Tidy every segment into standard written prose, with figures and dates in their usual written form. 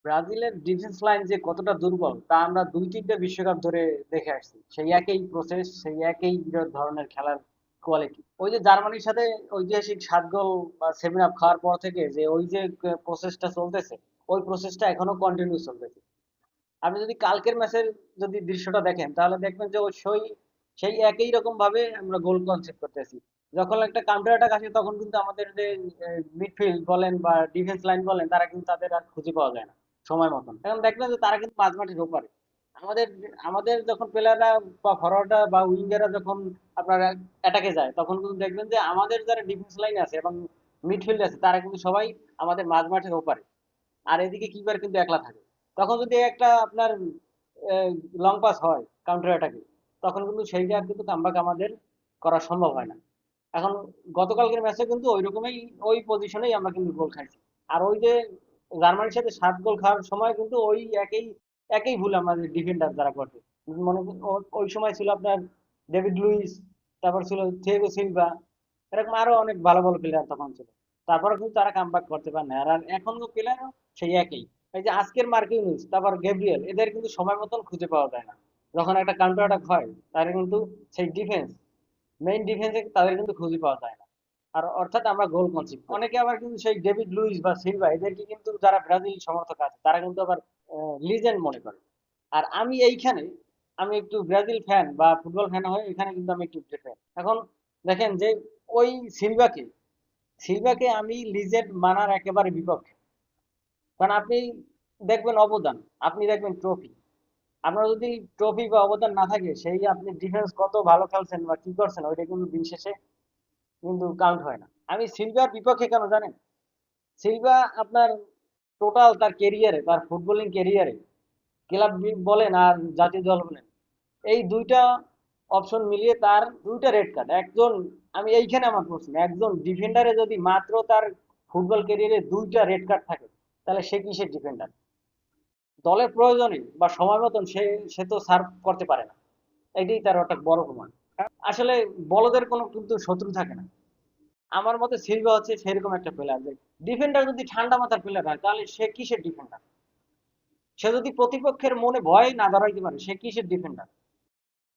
ব্রাজিলের defence line যে কতটা দুর্বল তা আমরা ২-৩টে বিশ্বকাপ ধরে দেখে আসছি। সেই একই প্রসেস, সেই একই ধরনের খেলার কোয়ালিটি। ওই যে জার্মানির সাথে ঐতিহাসিক ৭ গোল বা 7 আপ খাওয়ার পর থেকে যে ওই যে প্রসেসটা চলতেছে, ওই প্রসেসটা এখনো কন্টিনিউ চলতেছে। আপনি যদি কালকের ম্যাচের যদি দৃশ্যটা দেখেন তাহলে দেখবেন যে ওই সেই একই রকম ভাবে আমরা গোল কনসেপ্ট করতেছি। যখন একটা কাউন্টার অ্যাটাক আসে তখন কিন্তু আমাদের যে মিডফিল্ড বলেন বা ডিফেন্স লাইন বলেন তারা কিন্তু তাদের আর খুঁজে পাওয়া যায় না সময় মতন। এখন দেখবেন যে তারা কিন্তু মাঝমাঠের ওপারে। আমাদের আমাদের যখন প্লেয়াররা বা ফরওয়ার্ডরা বা উইঙ্গাররা যখন আপনার অ্যাটাকে যায় তখন কিন্তু দেখবেন যে আমাদের যারা ডিফেন্স লাইন আছে এবং মিডফিল্ড আছে তারা কিন্তু সবাই আমাদের মাঝমাঠের ওপারে। আর এদিকে কিপার কিন্তু একলা থাকে। তখন যদি একটা আপনার লং পাস হয় কাউন্টার অ্যাটাকে তখন কিন্তু সেইটা কিন্তু কামব্যাক আমাদের করা সম্ভব হয় না। এখন গতকালকের ম্যাচে কিন্তু ওই রকমই ওই পজিশনেই আমরা কিন্তু গোল খাইছি। আর ওই যে জার্মানির সাথে ৭ গোল খাওয়ার সময় কিন্তু ওই একই একই ভুল আমাদের ডিফেন্ডার যারা করছে। মনে ওই সময় ছিল আপনার ডেভিড লুইস, তারপর ছিল থিয়াগো সিলভা, এরকম আরো অনেক ভালো ভালো প্লেয়ার তখন ছিল। তারপরে কিন্তু তারা কামব্যাক করতে পারে না। আর এখনকার প্লেয়ারও সেই একই। এই যে আজকের মার্কিনিউস তারপর গ্যাব্রিয়েল এদের কিন্তু সময় মতন খুঁজে পাওয়া যায় না। যখন একটা কাউন্টার অ্যাটাক হয় তাহলে কিন্তু সেই ডিফেন্স মেইন ডিফেন্সে তাদের কিন্তু খুঁজে পাওয়া যায় না। আর অর্থাৎ আমরা গোল কনসিভ করি। অনেকে আবার কিন্তু সেই ডেভিড লুইস বা সিলভা এদেরকে কিন্তু যারা ব্রাজিল সমর্থক আছে তারা কিন্তু আবার লিজেন্ড মনে করে। আর আমি এইখানে আমি একটু ব্রাজিল ফ্যান বা ফুটবল ফ্যান হয়ে এখানে কিন্তু আমি একটু ডিফারেন্ট। এখন দেখেন যে ওই সিলভাকে সিলভাকে আমি লিজেন্ড মানার একেবারে বিপক্ষে। কারণ আপনি দেখবেন অবদান, আপনি দেখবেন ট্রফি। আপনার যদি ট্রফি বা অবদান না থাকে সেই আপনি ডিফেন্স কত ভালো খেলছেন বা কি করছেন ওইটা কিন্তু দিন শেষে কিন্তু কাউন্ট হয় না। আমি সিলভার বিপক্ষে কেন জানেন? সিলভা আপনার টোটাল তার কেরিয়ারে, তার ফুটবলিং কেরিয়ারে ক্লাব বলেন আর জাতীয় দল বলেন, এই দুইটা অপশন মিলিয়ে তার দুইটা রেড কার্ড। একজন, আমি এইখানে আমার প্রশ্ন, একজন ডিফেন্ডারে যদি মাত্র তার ফুটবল ক্যারিয়ারে দুইটা রেড কার্ড থাকে তাহলে সে কিসের ডিফেন্ডার? দলের প্রয়োজনে বা সময় মতন সে সে তো সার্ভ করতে পারে না। এটাই তার একটা বড় প্রমাণ। আসলে বলদের কোনো কিন্তু শত্রু থাকে না। আমার মতে সিলভা হচ্ছে সেরকম একটা প্লেয়ার যে ডিফেন্ডার যদি ঠান্ডা মাথার প্লেয়ার হয় তাহলে সে কিসের ডিফেন্ডার? সে যদি প্রতিপক্ষের মনে ভয় না ধরাইতে পারে সে কিসের ডিফেন্ডার?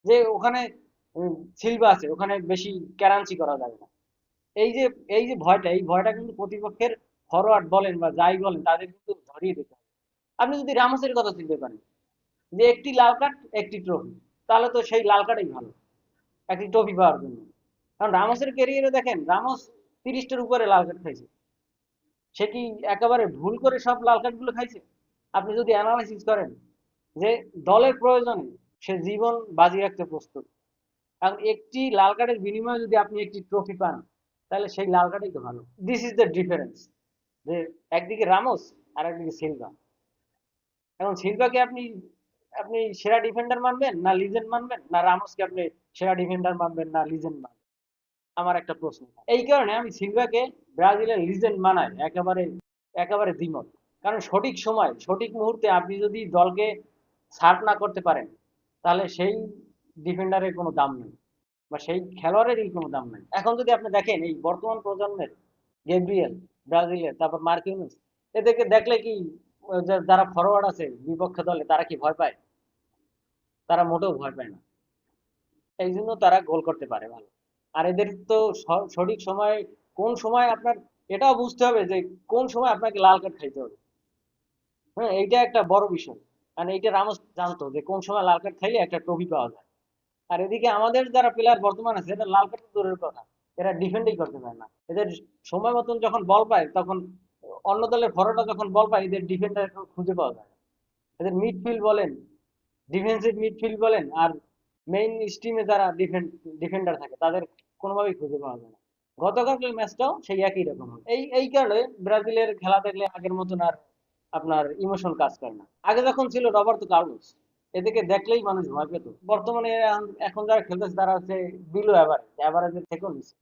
যে ওখানে সিলভা আছে ওখানে বেশি ক্যারাঞ্চি করা যাবে না। এই যে এই যে ভয়টা, এই ভয়টা কিন্তু প্রতিপক্ষের ফরওয়ার্ড বলেন বা যাই বলেন তাদের কিন্তু ধরিয়ে দিতে হবে। আপনি যদি রামোসের কথা চিনতে পারেন যে একটি লাল কার্ড একটি ট্রফি, তাহলে তো সেই লাল কার্ডই ভালো একটি ট্রফি পাওয়ার জন্য। কারণ রামোসের ক্যারিয়ারে দেখেন রামোস ৩০টার উপরে লাল কার্ড খাইছে। সে কি একেবারে ভুল করে সব লাল কার্ড গুলো খাইছে? আপনি যদি অ্যানালাইসিস করেন যে দলের প্রয়োজনে সে জীবন বাজি রাখতে প্রস্তুত। কারণ একটি লাল কার্ডের বিনিময়ে যদি আপনি একটি ট্রফি পান তাহলে সেই লাল কার্ডই তো ভালো। This is the difference. যে একদিকে রামোস আর একদিকে সিলভা। এখন সিলভাকে আপনি আপনি সেরা ডিফেন্ডার মানবেন না লিজেন্ড মানবেন, না রামোসকে আপনি সেরা ডিফেন্ডার মানবেন না লিজেন্ড মানবেন? আমার একটা প্রশ্ন। এই কারণে আমি সিলভাকে ব্রাজিলের লিজেন্ড মানাই একেবারে একেবারে দ্বিমত। কারণ সঠিক সময় সঠিক মুহূর্তে আপনি যদি দলকে সার্ভ না করতে পারেন তাহলে সেই ডিফেন্ডারের কোনো দাম নেই বা সেই খেলোয়াড়েরই কোনো দাম নাই। এখন যদি আপনি দেখেন এই বর্তমান প্রজন্মের গেব্রিয়েল ব্রাজিলের, তারপর মার্কিনুস, এদেরকে দেখলে কি যারা ফরওয়ার্ড আছে বিপক্ষ দলে তারা কি ভয় পায়? তারা মোটেও ভয় পায় না। এই জন্য তারা গোল করতে পারে ভালো। আর এদের তো সঠিক সময় কোন সময় আপনার এটাও বুঝতে হবে যে কোন সময় আপনাকে লাল কার্ড খাইতে হবে। হ্যাঁ, এইটা একটা বড় বিষয়। কারণ এইটা রামোস জানতো যে কোন সময় লাল কার্ড খাইলে একটা ট্রফি পাওয়া যায়। আর এদিকে আমাদের যারা প্লেয়ার বর্তমান আছে এটা লাল কার্ড দূরের কথা, এরা ডিফেন্ডই করতে পারে না। এদের সময় মতন যখন বল পায় তখন অন্য দলের ফরোয়ার্ডরা যখন বল পায় এদের ডিফেন্ডার খুঁজে পাওয়া যায় না। এদের মিডফিল্ড বলেন, ডিফেন্সিভ মিডফিল্ড বলেন আর মেইন স্ট্রিমে যারা ডিফেন্ডার থাকে তাদের কোনোভাবেই খুঁজে পাওয়া যায় না। গতকালকের ম্যাচটাও সেই একই রকম হলো। এই কারণে ব্রাজিলের খেলা দেখলে আগের মতন আর আপনার ইমোশন কাজ করে না। আগে যখন ছিল রবার্তো কার্লোস, এদেরকে দেখলেই মানুষ ভয় পেত। বর্তমানে এখন যারা খেলতেছে তারা হচ্ছে বিলো অ্যাভারেজ, অ্যাভারেজের থেকেও নিচে।